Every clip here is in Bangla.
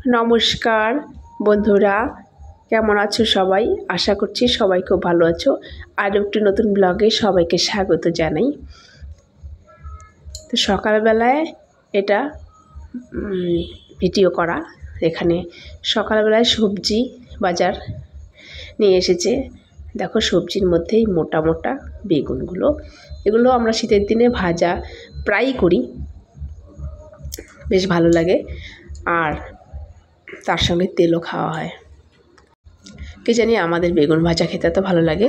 নমস্কার বন্ধুরা, কেমন আছো সবাই? আশা করছি সবাই খুব ভালো আছো। আর একটি নতুন ব্লগে সবাইকে স্বাগত জানাই। তো সকালবেলায় এটা ভিডিও করা। এখানে সকালবেলায় সবজি বাজার নিয়ে এসেছে। দেখো সবজির মধ্যেই মোটা মোটা বেগুনগুলো, এগুলো আমরা শীতের দিনে ভাজা প্রায়ই করি, বেশ ভালো লাগে। আর তার সঙ্গে তেলও খাওয়া হয়। কে জানি আমাদের বেগুন ভাজা খেতে তো ভালো লাগে।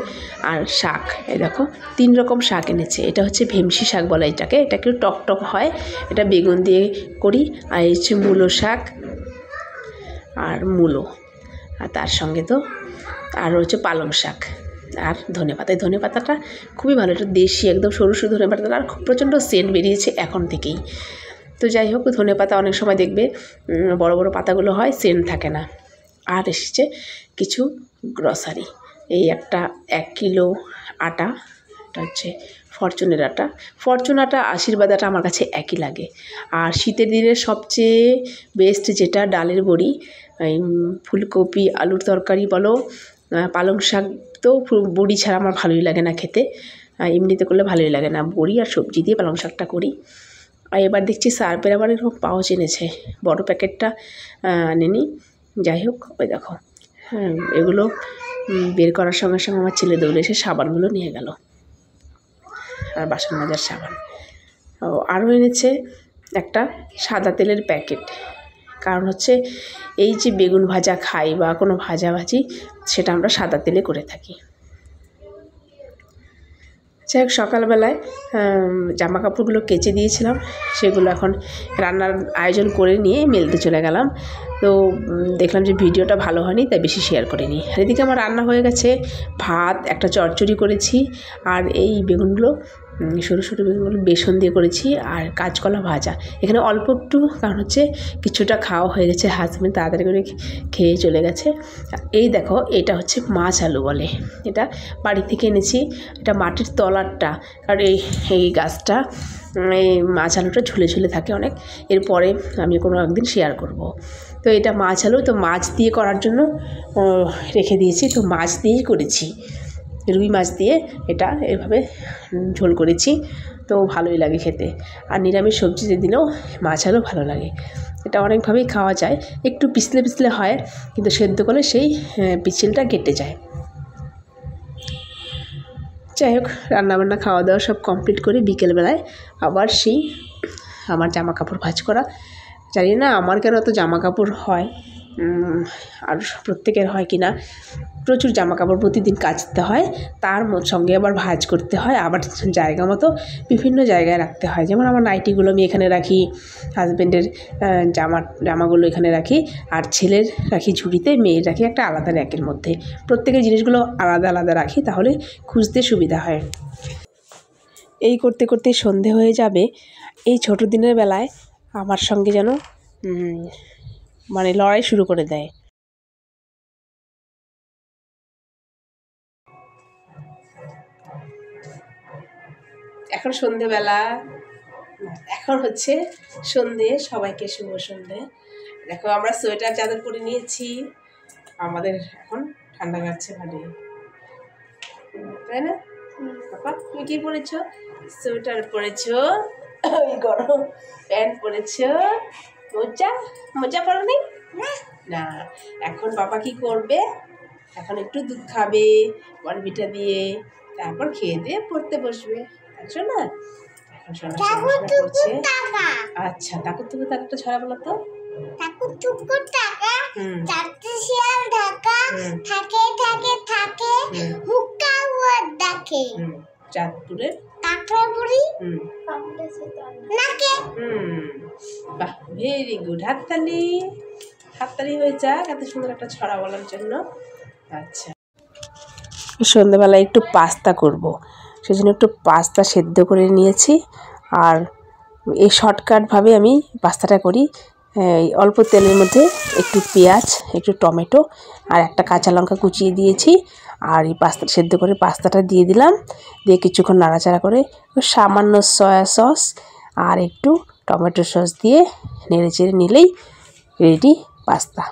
আর শাক, এই দেখো 3 রকম শাক এনেছে। এটা হচ্ছে ভেমসি শাক বলে এটাকে, এটা একটু টক টক হয়, এটা বেগুন দিয়ে করি। আর এই হচ্ছে মূলো শাক আর মূলো, আর তার সঙ্গে তো আর হচ্ছে পালং শাক আর ধনেপাতা। এই ধনেপাতাটা খুবই ভালো, এটা দেশি একদম সরু সরু ধনেপাতাটা, আর খুব প্রচণ্ড সেন্ট বেরিয়েছে এখন থেকেই। তো যাই হোক, ধনেপাতা অনেক সময় দেখবে বড় বড় পাতাগুলো হয়, সেন্ট থাকে না। আর এসেছে কিছু গ্রসারি, এই 1 কিলো আটা, এটা হচ্ছে ফরচুনের আটা। ফরচুন আটা আশীর্বাদ আটা আমার কাছে একই লাগে। আর শীতের দিনের সবচেয়ে বেস্ট যেটা ডালের বড়ি, ফুলকপি আলুর তরকারি বলো, পালং শাক, তো বড়ি ছাড়া আমার ভালোই লাগে না খেতে, এমনিতে করলে ভালোই লাগে না। বড়ি আর সবজি দিয়ে পালং শাকটা করি। আর এবার দেখছি সার্ফের আবার এরকম পাউচ এনেছে, বড় প্যাকেটটা আনেনি। যাই হোক, ওই দেখো এগুলো বের করার সঙ্গে সঙ্গে আমার ছেলে দৌড়ে এসে সাবানগুলো নিয়ে গেল, আর বাসন মাজার সাবান। আরও এনেছে একটা সাদা তেলের প্যাকেট, কারণ হচ্ছে এই যে বেগুন ভাজা খাই বা কোনো ভাজাভাজি, সেটা আমরা সাদা তেলে করে থাকি। যাই হোক, সকালবেলায় জামা কাপড়গুলো কেচে দিয়েছিলাম, সেগুলো এখন রান্নার আয়োজন করে নিয়ে মেলতে চলে গেলাম। তো দেখলাম যে ভিডিওটা ভালো হয়নি, তাই বেশি শেয়ার করিনি। আর এদিকে আমার রান্না হয়ে গেছে, ভাত, একটা চচ্চড়ি করেছি, আর এই বেগুনগুলো সরু সরু বেগুনগুলো বেসন দিয়ে করেছি, আর কাঁচকলা ভাজা। এখানে অল্প একটু, কারণ হচ্ছে কিছুটা খাওয়া হয়ে গেছে, হাজবেন্ড তাড়াতাড়ি করে খেয়ে চলে গেছে। এই দেখো, এটা হচ্ছে মাছ আলু বলে, এটা বাড়ি থেকে এনেছি। এটা মাটির তলারটা, কারণ এই গাছটা, এই মাছ আলুটা ঝুলে ঝুলে থাকে অনেক। এরপরে আমি কোনো একদিন শেয়ার করব। তো এটা মাছ আলু, তো মাছ দিয়ে করার জন্য রেখে দিয়েছি, তো মাছ দিয়েই করেছি, রুই মাছ দিয়ে এটা এভাবে ঝোল করেছি, তো ভালোই লাগে খেতে। আর নিরামিষ সবজি দিলেও মাছ আলু ভালো লাগে। এটা অনেকভাবেই খাওয়া যায়, একটু পিছলে পিছলে হয়, কিন্তু সেদ্ধ করলে সেই পিছলটা কেটে যায়। যাই হোক, রান্নাবান্না খাওয়া দাওয়া সব কমপ্লিট করে বিকেলবেলায় আবার সেই আমার জামা কাপড় ভাঁজ করা। জানি না আমার কেন এত জামা কাপড় হয়, আর প্রত্যেকের হয় কি না। প্রচুর জামা কাপড় প্রতিদিন কাচতে হয়, তার সঙ্গে আবার ভাঁজ করতে হয়, আবার জায়গা মতো বিভিন্ন জায়গায় রাখতে হয়। যেমন আমার নাইটিগুলো আমি এখানে রাখি, হাজব্যান্ডের জামাগুলো এখানে রাখি, আর ছেলের রাখি ঝুড়িতে, মেয়ের রাখি একটা আলাদা র্যাকের মধ্যে। প্রত্যেকের জিনিসগুলো আলাদা আলাদা রাখি, তাহলে খুঁজতে সুবিধা হয়। এই করতে করতে সন্ধে হয়ে যাবে। এই ছোটো দিনের বেলায় আমার সঙ্গে যেন মানে লড়াই শুরু করে দেয়। এখন সন্ধেবেলা, এখন হচ্ছে সন্ধে, সবাইকে শুভ সন্ধে। দেখো আমরা সোয়েটার চাদর পরে নিয়েছি, আমাদের এখন ঠান্ডা লাগছে ভালোই, তাই না বাবা? তুমি কি পরেছো? সোয়েটার পরেছো, ওই গরম প্যান্ট পরেছো, মোজা পরোনি না। এখন বাবা কি করবে, এখন একটু দুধ খাবে বনভিটা দিয়ে, তারপর খেয়ে দিয়ে পড়তে বসবে, বুঝছো না? এখন পড়ছে। আচ্ছা, তাকুর তুকুর একটা ছড়া বলো তো। তাকুর তুকুর টাকা, চারটে শিয়াল ঢাকা, থাকে থাকে থাকে, হুক্কা উয়ার ডাকে। চাঁদপুরের কাকড়া বুড়ি নাকে। বাহ, ভেরি গুড, হাততালি হাততালি হয়ে যাক এত সুন্দর একটা ছড়া বলার জন্য। আচ্ছা, সন্ধ্যাবেলায় একটু পাস্তা করব, সেজন্য একটু পাস্তা সেদ্ধ করে নিয়েছি। আর এই শর্টকাটভাবে আমি পাস্তাটা করি, অল্প তেলের মধ্যে একটু পেঁয়াজ, একটু টমেটো আর একটা কাঁচা লঙ্কা কুচিয়ে দিয়েছি। আর এই পাস্তা সেদ্ধ করে পাস্তাটা দিয়ে দিলাম, দিয়ে কিছুক্ষণ নাড়াচাড়া করে সামান্য সয়া সস আর একটু টমেটো সস দিয়ে নেড়ে চেড়ে নিলেই রেডি পাস্তা।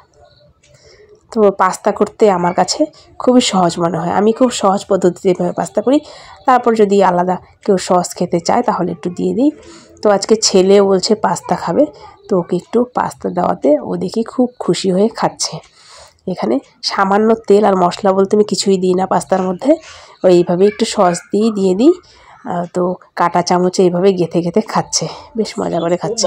তো পাস্তা করতে আমার কাছে খুবই সহজ মনে হয়, আমি খুব সহজ পদ্ধতিতে এভাবে পাস্তা করি। তারপর যদি আলাদা কেউ সস খেতে চায় তাহলে একটু দিয়ে দিই। তো আজকে ছেলেও বলছে পাস্তা খাবে, তো ওকে একটু পাস্তা দেওয়াতে ও দেখি খুব খুশি হয়ে খাচ্ছে। এখানে সামান্য তেল আর মশলা বলতে আমি কিছুই দিই না পাস্তার মধ্যে, এইভাবে একটু সস দিয়ে দিই। তো কাঁটা চামচে এইভাবে গেঁথে গেঁথে খাচ্ছে, বেশ মজা করে খাচ্ছে।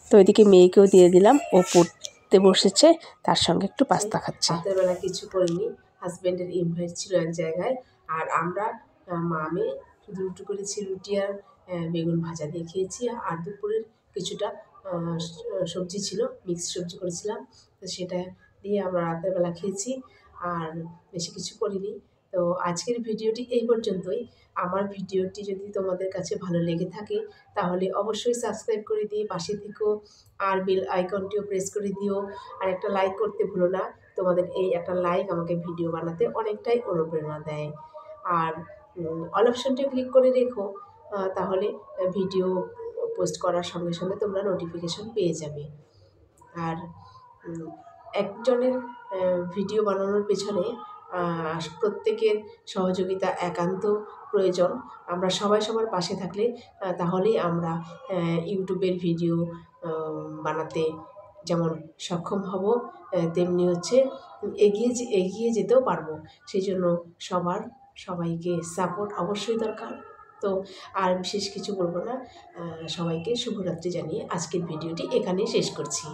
তো ওইদিকে মেয়েকেও দিয়ে দিলাম, ও পড়তে বসেছে, তার সঙ্গে একটু পাস্তা খাচ্ছে। রাতের বেলা কিছু করিনি, হাজব্যান্ডের ইনভাইট ছিল এক জায়গায়, আর আমরা মা মেয়ে শুধু রুটি করেছি, রুটি আর বেগুন ভাজা দিয়ে খেয়েছি। আর দুপুরের কিছুটা সবজি ছিল, মিক্সড সবজি করেছিলাম, তো সেটা দিয়ে আমরা রাতের বেলা খেয়েছি, আর বেশি কিছু করিনি। তো আজকের ভিডিওটি এই পর্যন্তই। আমার ভিডিওটি যদি তোমাদের কাছে ভালো লেগে থাকে তাহলে অবশ্যই সাবস্ক্রাইব করে দিয়ে পাশে থেকো, আর বেল আইকনটিও প্রেস করে দিও, আর একটা লাইক করতে ভুলো না। তোমাদের এই একটা লাইক আমাকে ভিডিও বানাতে অনেকটাই অনুপ্রেরণা দেয়। আর অল অপশনটি ক্লিক করে রেখো, তাহলে ভিডিও পোস্ট করার সঙ্গে সঙ্গে তোমরা নোটিফিকেশন পেয়ে যাবে। আর একজনের ভিডিও বানানোর পেছনে প্রত্যেকের সহযোগিতা একান্ত প্রয়োজন। আমরা সবাই সবার পাশে থাকলে তাহলেই আমরা ইউটিউবের ভিডিও বানাতে যেমন সক্ষম হব, তেমনি হচ্ছে এগিয়ে যেতেও পারবো। সেই জন্য সবাইকে সাপোর্ট অবশ্যই দরকার। তো আর বিশেষ কিছু বলবো না, সবাইকে শুভরাত্রি জানিয়ে আজকের ভিডিওটি এখানেই শেষ করছি।